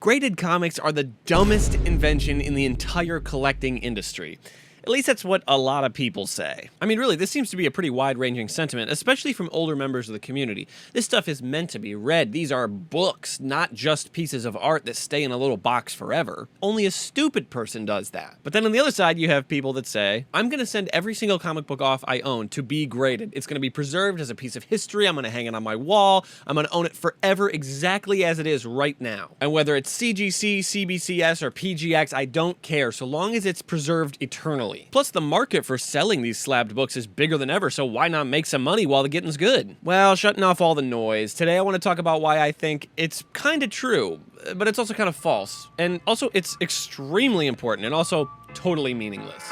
Graded comics are the dumbest invention in the entire collecting industry. At least that's what a lot of people say. I mean, really, this seems to be a pretty wide-ranging sentiment, especially from older members of the community. This stuff is meant to be read. These are books, not just pieces of art that stay in a little box forever. Only a stupid person does that. But then on the other side, you have people that say, I'm going to send every single comic book off I own to be graded. It's going to be preserved as a piece of history. I'm going to hang it on my wall. I'm going to own it forever exactly as it is right now. And whether it's CGC, CBCS, or PGX, I don't care, so long as it's preserved eternally. Plus, the market for selling these slabbed books is bigger than ever, so why not make some money while the getting's good? Well, shutting off all the noise, today I want to talk about why I think it's kind of true, but it's also kind of false. And also, it's extremely important and also totally meaningless.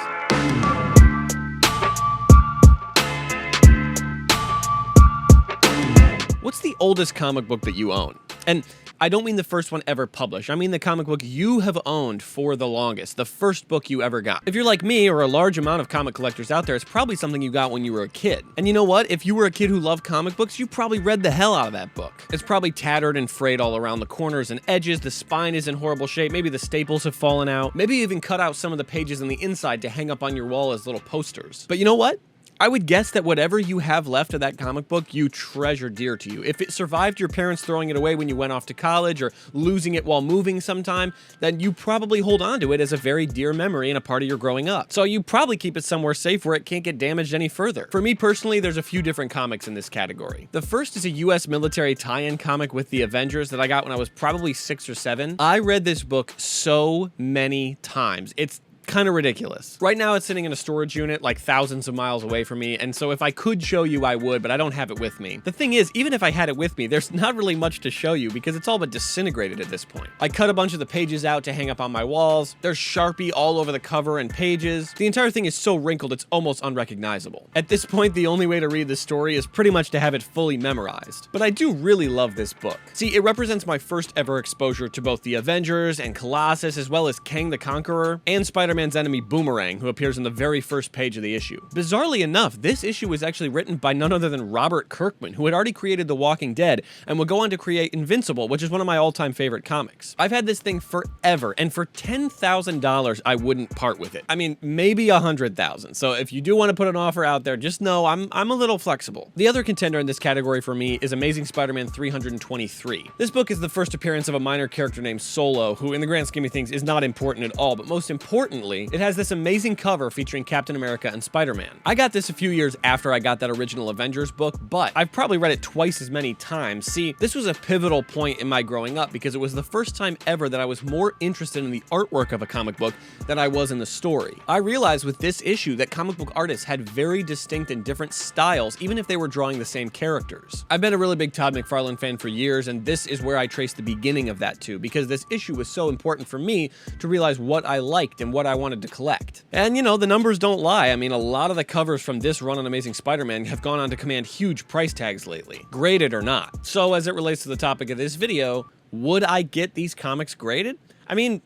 What's the oldest comic book that you own? And I don't mean the first one ever published. I mean the comic book you have owned for the longest, the first book you ever got. If you're like me or a large amount of comic collectors out there, it's probably something you got when you were a kid. And you know what? If you were a kid who loved comic books, you probably read the hell out of that book. It's probably tattered and frayed all around the corners and edges, the spine is in horrible shape, maybe the staples have fallen out, maybe you even cut out some of the pages on the inside to hang up on your wall as little posters. But you know what? I would guess that whatever you have left of that comic book, you treasure dear to you. If it survived your parents throwing it away when you went off to college or losing it while moving sometime, then you probably hold on to it as a very dear memory and a part of your growing up. So you probably keep it somewhere safe where it can't get damaged any further. For me personally, there's a few different comics in this category. The first is a US military tie-in comic with the Avengers that I got when I was probably 6 or 7. I read this book so many times. It's kind of ridiculous. Right now it's sitting in a storage unit like thousands of miles away from me, and so if I could show you I would, but I don't have it with me. The thing is, even if I had it with me, there's not really much to show you because it's all but disintegrated at this point. I cut a bunch of the pages out to hang up on my walls. There's Sharpie all over the cover and pages. The entire thing is so wrinkled it's almost unrecognizable. At this point, the only way to read this story is pretty much to have it fully memorized. But I do really love this book. See, it represents my first ever exposure to both the Avengers and Colossus, as well as Kang the Conqueror and Spider-Man's enemy Boomerang, who appears on the very first page of the issue. Bizarrely enough, this issue was actually written by none other than Robert Kirkman, who had already created The Walking Dead and would go on to create Invincible, which is one of my all-time favorite comics. I've had this thing forever, and for $10,000, I wouldn't part with it. I mean, maybe $100,000. So if you do want to put an offer out there, just know I'm a little flexible. The other contender in this category for me is Amazing Spider-Man 323. This book is the first appearance of a minor character named Solo, who in the grand scheme of things is not important at all, but most importantly, it has this amazing cover featuring Captain America and Spider-Man. I got this a few years after I got that original Avengers book, but I've probably read it twice as many times. See, this was a pivotal point in my growing up because it was the first time ever that I was more interested in the artwork of a comic book than I was in the story. I realized with this issue that comic book artists had very distinct and different styles, even if they were drawing the same characters. I've been a really big Todd McFarlane fan for years, and this is where I trace the beginning of that too, because this issue was so important for me to realize what I liked and what I wanted to collect. And you know, the numbers don't lie. I mean, a lot of the covers from this run on Amazing Spider-Man have gone on to command huge price tags lately, graded or not. So as it relates to the topic of this video, would I get these comics graded? I mean,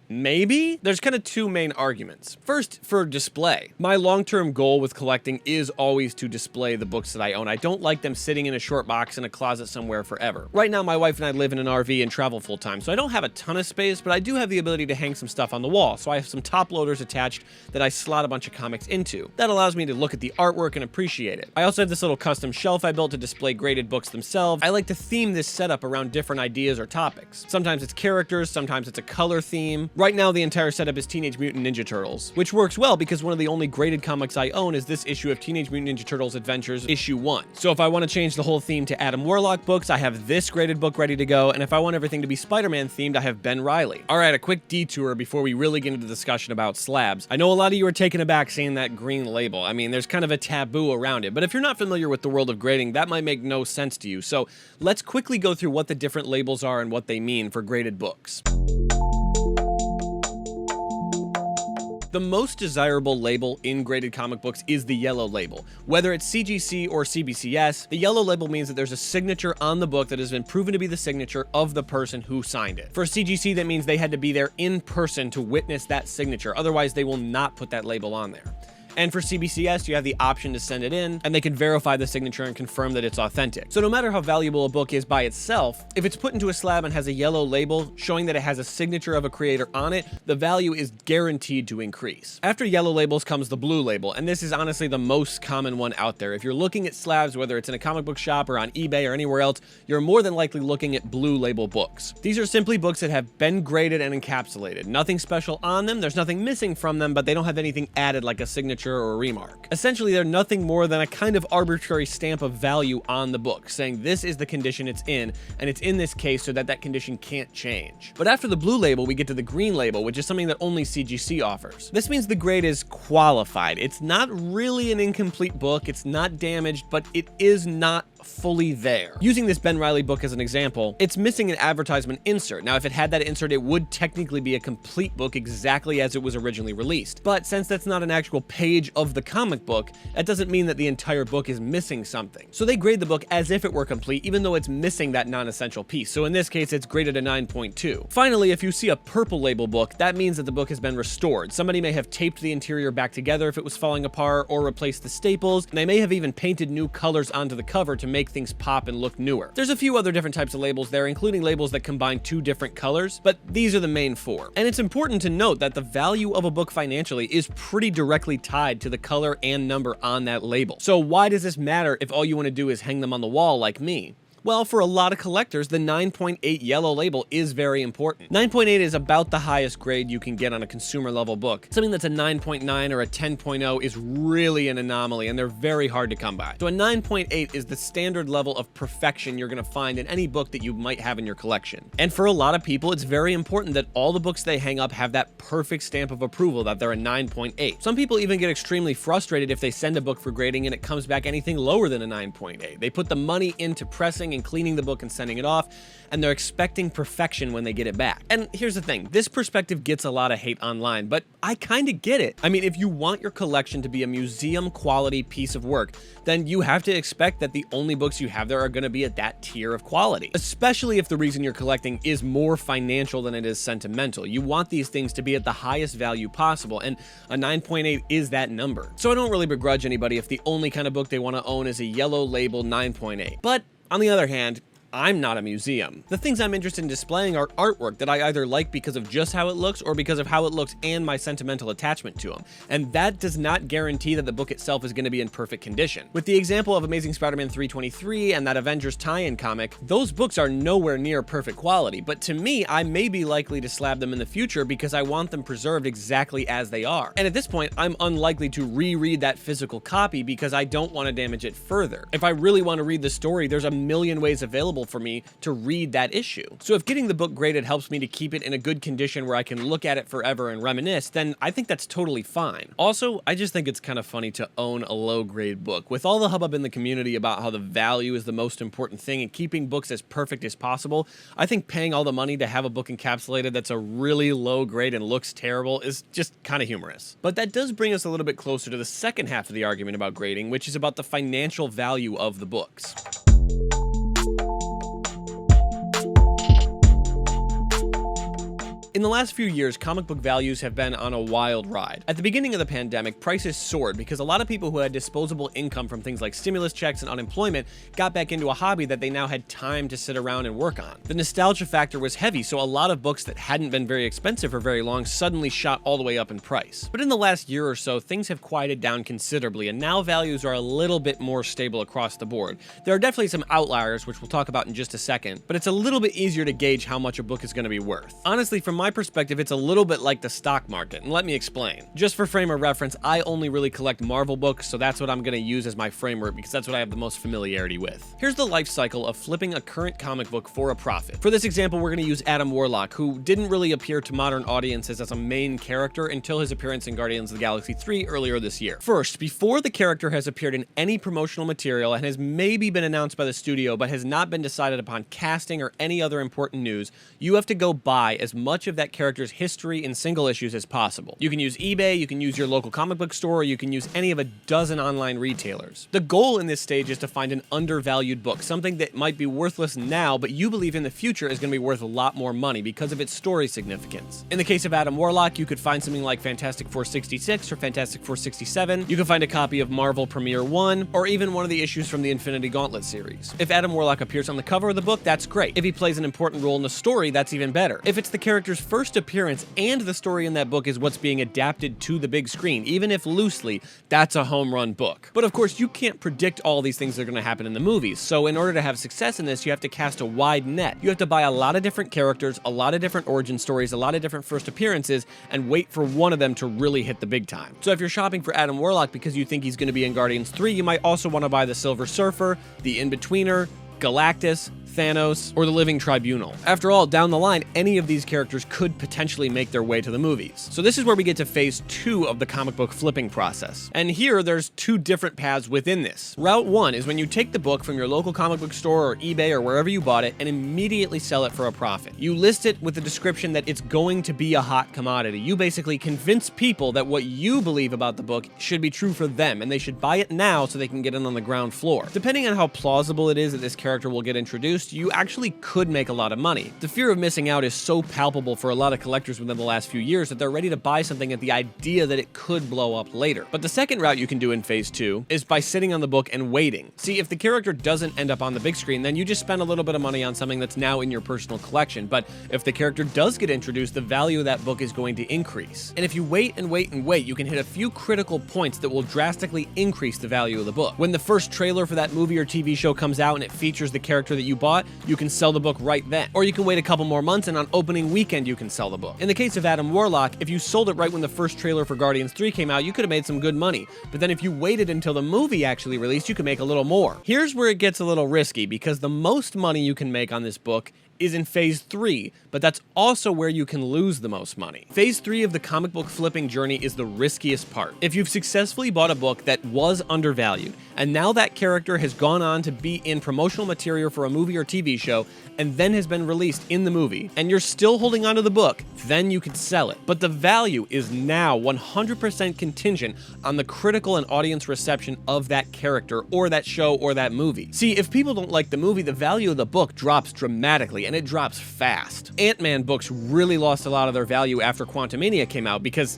maybe? There's kind of two main arguments. First, for display. My long-term goal with collecting is always to display the books that I own. I don't like them sitting in a short box in a closet somewhere forever. Right now, my wife and I live in an RV and travel full-time, so I don't have a ton of space, but I do have the ability to hang some stuff on the wall. So I have some top loaders attached that I slot a bunch of comics into. That allows me to look at the artwork and appreciate it. I also have this little custom shelf I built to display graded books themselves. I like to theme this setup around different ideas or topics. Sometimes it's characters, sometimes it's a color theme. Right now, the entire setup is Teenage Mutant Ninja Turtles, which works well because one of the only graded comics I own is this issue of Teenage Mutant Ninja Turtles Adventures issue 1. So if I want to change the whole theme to Adam Warlock books, I have this graded book ready to go, and if I want everything to be Spider-Man themed, I have Ben Reilly. Alright, a quick detour before we really get into the discussion about slabs. I know a lot of you are taken aback seeing that green label. I mean, there's kind of a taboo around it, but if you're not familiar with the world of grading, that might make no sense to you. So let's quickly go through what the different labels are and what they mean for graded books. The most desirable label in graded comic books is the yellow label. Whether it's CGC or CBCS, the yellow label means that there's a signature on the book that has been proven to be the signature of the person who signed it. For CGC, that means they had to be there in person to witness that signature. Otherwise, they will not put that label on there. And for CBCS, you have the option to send it in, and they can verify the signature and confirm that it's authentic. So no matter how valuable a book is by itself, if it's put into a slab and has a yellow label showing that it has a signature of a creator on it, the value is guaranteed to increase. After yellow labels comes the blue label, and this is honestly the most common one out there. If you're looking at slabs, whether it's in a comic book shop or on eBay or anywhere else, you're more than likely looking at blue label books. These are simply books that have been graded and encapsulated. Nothing special on them, there's nothing missing from them, but they don't have anything added like a signature or a remark. Essentially, they're nothing more than a kind of arbitrary stamp of value on the book, saying this is the condition it's in, and it's in this case so that that condition can't change. But after the blue label, we get to the green label, which is something that only CGC offers. This means the grade is qualified. It's not really an incomplete book, it's not damaged, but it is not fully there. Using this Ben Reilly book as an example, it's missing an advertisement insert. Now, if it had that insert, it would technically be a complete book exactly as it was originally released. But since that's not an actual page of the comic book, that doesn't mean that the entire book is missing something. So they grade the book as if it were complete, even though it's missing that non-essential piece. So in this case, it's graded a 9.2. Finally, if you see a purple label book, that means that the book has been restored. Somebody may have taped the interior back together if it was falling apart, or replaced the staples, and they may have even painted new colors onto the cover to make things pop and look newer. There's a few other different types of labels there, including labels that combine two different colors, but these are the main four. And it's important to note that the value of a book financially is pretty directly tied to the color and number on that label. So why does this matter if all you want to do is hang them on the wall like me? Well, for a lot of collectors, the 9.8 yellow label is very important. 9.8 is about the highest grade you can get on a consumer level book. Something that's a 9.9 or a 10.0 is really an anomaly, and they're very hard to come by. So a 9.8 is the standard level of perfection you're going to find in any book that you might have in your collection. And for a lot of people, it's very important that all the books they hang up have that perfect stamp of approval that they're a 9.8. Some people even get extremely frustrated if they send a book for grading and it comes back anything lower than a 9.8. They put the money into pressing and cleaning the book and sending it off, and they're expecting perfection when they get it back. And here's the thing, this perspective gets a lot of hate online, but I kind of get it. I mean, if you want your collection to be a museum quality piece of work, then you have to expect that the only books you have there are going to be at that tier of quality, especially if the reason you're collecting is more financial than it is sentimental. You want these things to be at the highest value possible, and a 9.8 is that number. So I don't really begrudge anybody if the only kind of book they want to own is a yellow label 9.8. But on the other hand, I'm not a museum. The things I'm interested in displaying are artwork that I either like because of just how it looks or because of how it looks and my sentimental attachment to them. And that does not guarantee that the book itself is going to be in perfect condition. With the example of Amazing Spider-Man 323 and that Avengers tie-in comic, those books are nowhere near perfect quality, but to me, I may be likely to slab them in the future because I want them preserved exactly as they are. And at this point, I'm unlikely to reread that physical copy because I don't want to damage it further. If I really want to read the story, there's a million ways available for me to read that issue. So if getting the book graded helps me to keep it in a good condition where I can look at it forever and reminisce, then I think that's totally fine. Also, I just think it's kind of funny to own a low-grade book. With all the hubbub in the community about how the value is the most important thing and keeping books as perfect as possible, I think paying all the money to have a book encapsulated that's a really low grade and looks terrible is just kind of humorous. But that does bring us a little bit closer to the second half of the argument about grading, which is about the financial value of the books. In the last few years, comic book values have been on a wild ride. At the beginning of the pandemic, prices soared because a lot of people who had disposable income from things like stimulus checks and unemployment got back into a hobby that they now had time to sit around and work on. The nostalgia factor was heavy, so a lot of books that hadn't been very expensive for very long suddenly shot all the way up in price. But in the last year or so, things have quieted down considerably, and now values are a little bit more stable across the board. There are definitely some outliers, which we'll talk about in just a second, but it's a little bit easier to gauge how much a book is going to be worth. Honestly, from my perspective, it's a little bit like the stock market, and let me explain. Just for frame of reference, I only really collect Marvel books, so that's what I'm going to use as my framework because that's what I have the most familiarity with. Here's the life cycle of flipping a current comic book for a profit. For this example, we're going to use Adam Warlock, who didn't really appear to modern audiences as a main character until his appearance in Guardians of the Galaxy 3 earlier this year. First, before the character has appeared in any promotional material and has maybe been announced by the studio but has not been decided upon casting or any other important news, you have to go buy as much of that character's history in single issues as possible. You can use eBay, you can use your local comic book store, or you can use any of a dozen online retailers. The goal in this stage is to find an undervalued book, something that might be worthless now, but you believe in the future is going to be worth a lot more money because of its story significance. In the case of Adam Warlock, you could find something like Fantastic Four 66 or Fantastic Four 67. You can find a copy of Marvel Premiere 1, or even one of the issues from the Infinity Gauntlet series. If Adam Warlock appears on the cover of the book, that's great. If he plays an important role in the story, that's even better. If it's the character's first appearance and the story in that book is what's being adapted to the big screen, even if loosely, that's a home run book. But of course, you can't predict all these things that are going to happen in the movies, so in order to have success in this, you have to cast a wide net. You have to buy a lot of different characters, a lot of different origin stories, a lot of different first appearances, and wait for one of them to really hit the big time. So if you're shopping for Adam Warlock because you think he's going to be in Guardians 3, you might also want to buy the Silver Surfer, the In-Betweener, Galactus, Thanos, or the Living Tribunal. After all, down the line, any of these characters could potentially make their way to the movies. So this is where we get to phase 2 of the comic book flipping process. And here, there's 2 different paths within this. Route 1 is when you take the book from your local comic book store or eBay or wherever you bought it and immediately sell it for a profit. You list it with the description that it's going to be a hot commodity. You basically convince people that what you believe about the book should be true for them, and they should buy it now so they can get in on the ground floor. Depending on how plausible it is that this character will get introduced, you actually could make a lot of money. The fear of missing out is so palpable for a lot of collectors within the last few years that they're ready to buy something at the idea that it could blow up later. But the second route you can do in phase 2 is by sitting on the book and waiting. See, if the character doesn't end up on the big screen, then you just spend a little bit of money on something that's now in your personal collection. But if the character does get introduced, the value of that book is going to increase. And if you wait and wait and wait, you can hit a few critical points that will drastically increase the value of the book. When the first trailer for that movie or TV show comes out and it features the character that you bought, you can sell the book right then. Or you can wait a couple more months and on opening weekend you can sell the book. In the case of Adam Warlock, if you sold it right when the first trailer for Guardians 3 came out, you could have made some good money. But then if you waited until the movie actually released, you could make a little more. Here's where it gets a little risky, because the most money you can make on this book is in phase 3, but that's also where you can lose the most money. Phase 3 of the comic book flipping journey is the riskiest part. If you've successfully bought a book that was undervalued, and now that character has gone on to be in promotional material for a movie or TV show, and then has been released in the movie, and you're still holding onto the book, then you can sell it. But the value is now 100% contingent on the critical and audience reception of that character, or that show, or that movie. See, if people don't like the movie, the value of the book drops dramatically, and it drops fast. Ant-Man books really lost a lot of their value after Quantumania came out because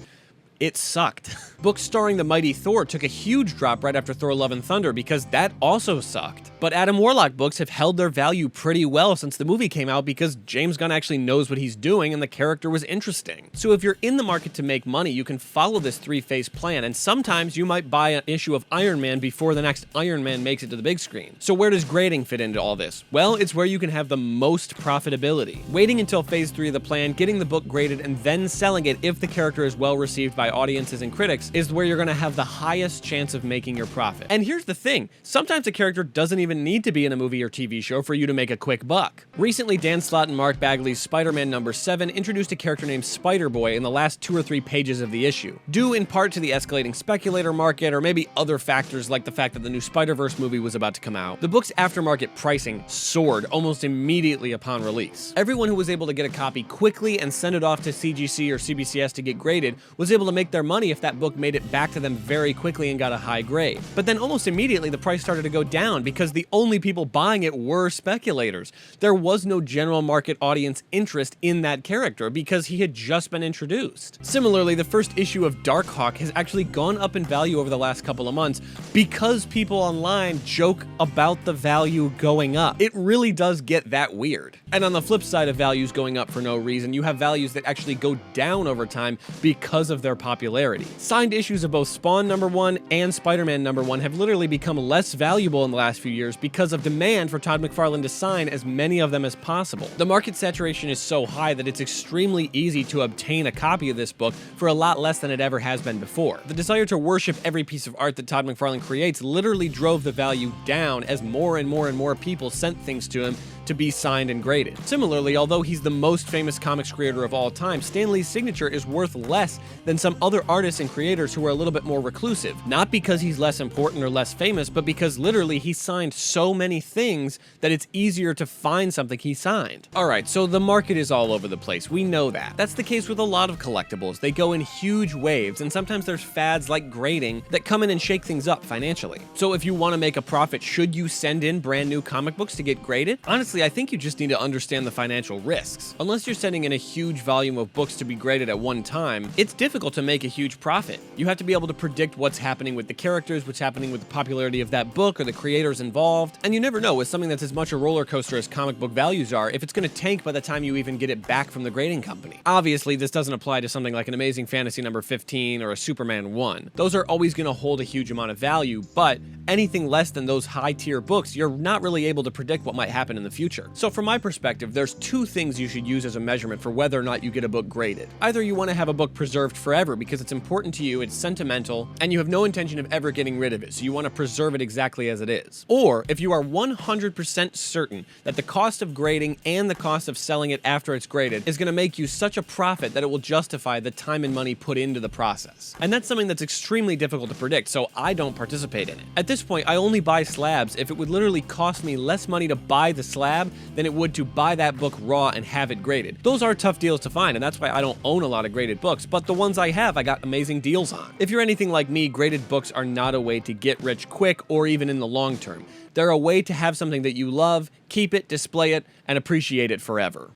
it sucked. Books starring the mighty Thor took a huge drop right after Thor Love and Thunder because that also sucked. But Adam Warlock books have held their value pretty well since the movie came out because James Gunn actually knows what he's doing and the character was interesting. So if you're in the market to make money, you can follow this 3-phase plan, and sometimes you might buy an issue of Iron Man before the next Iron Man makes it to the big screen. So where does grading fit into all this? Well, it's where you can have the most profitability. Waiting until phase 3 of the plan, getting the book graded, and then selling it if the character is well received by audiences and critics is where you're going to have the highest chance of making your profit. And here's the thing, sometimes a character doesn't even need to be in a movie or TV show for you to make a quick buck. Recently, Dan Slott and Mark Bagley's Spider-Man #7 introduced a character named Spider-Boy in the last 2 or 3 pages of the issue, due in part to the escalating speculator market or maybe other factors like the fact that the new Spider-Verse movie was about to come out. The book's aftermarket pricing soared almost immediately upon release. Everyone who was able to get a copy quickly and send it off to CGC or CBCS to get graded was able to make their money if that book made it back to them very quickly and got a high grade. But then almost immediately the price started to go down because the only people buying it were speculators. There was no general market audience interest in that character because he had just been introduced. Similarly, the first issue of Darkhawk has actually gone up in value over the last couple of months because people online joke about the value going up. It really does get that weird. And on the flip side of values going up for no reason, you have values that actually go down over time because of their popularity. Signed issues of both Spawn #1 and Spider-Man #1 have literally become less valuable in the last few years because of demand for Todd McFarlane to sign as many of them as possible. The market saturation is so high that it's extremely easy to obtain a copy of this book for a lot less than it ever has been before. The desire to worship every piece of art that Todd McFarlane creates literally drove the value down as more and more and more people sent things to him to be signed and graded. Similarly, although he's the most famous comics creator of all time, Stan Lee's signature is worth less than some other artists and creators who are a little bit more reclusive. Not because he's less important or less famous, but because literally he signed so many things that it's easier to find something he signed. Alright, so the market is all over the place. We know that. That's the case with a lot of collectibles. They go in huge waves, and sometimes there's fads like grading that come in and shake things up financially. So if you want to make a profit, should you send in brand new comic books to get graded? Honestly, I think you just need to understand the financial risks. Unless you're sending in a huge volume of books to be graded at one time, it's difficult to make a huge profit. You have to be able to predict what's happening with the characters, what's happening with the popularity of that book or the creators involved, and you never know with something that's as much a roller coaster as comic book values are if it's going to tank by the time you even get it back from the grading company. Obviously, this doesn't apply to something like an Amazing Fantasy number 15 or a Superman 1. Those are always going to hold a huge amount of value, but anything less than those high-tier books, you're not really able to predict what might happen in the future. So from my perspective, there's two things you should use as a measurement for whether or not you get a book graded. Either you want to have a book preserved forever because it's important to you, it's sentimental, and you have no intention of ever getting rid of it, so you want to preserve it exactly as it is. Or if you are 100% certain that the cost of grading and the cost of selling it after it's graded is going to make you such a profit that it will justify the time and money put into the process. And that's something that's extremely difficult to predict, so I don't participate in it. At this point, I only buy slabs if it would literally cost me less money to buy the slab than it would to buy that book raw and have it graded. Those are tough deals to find, and that's why I don't own a lot of graded books, but the ones I have, I got amazing deals on. If you're anything like me, graded books are not a way to get rich quick or even in the long term. They're a way to have something that you love, keep it, display it, and appreciate it forever.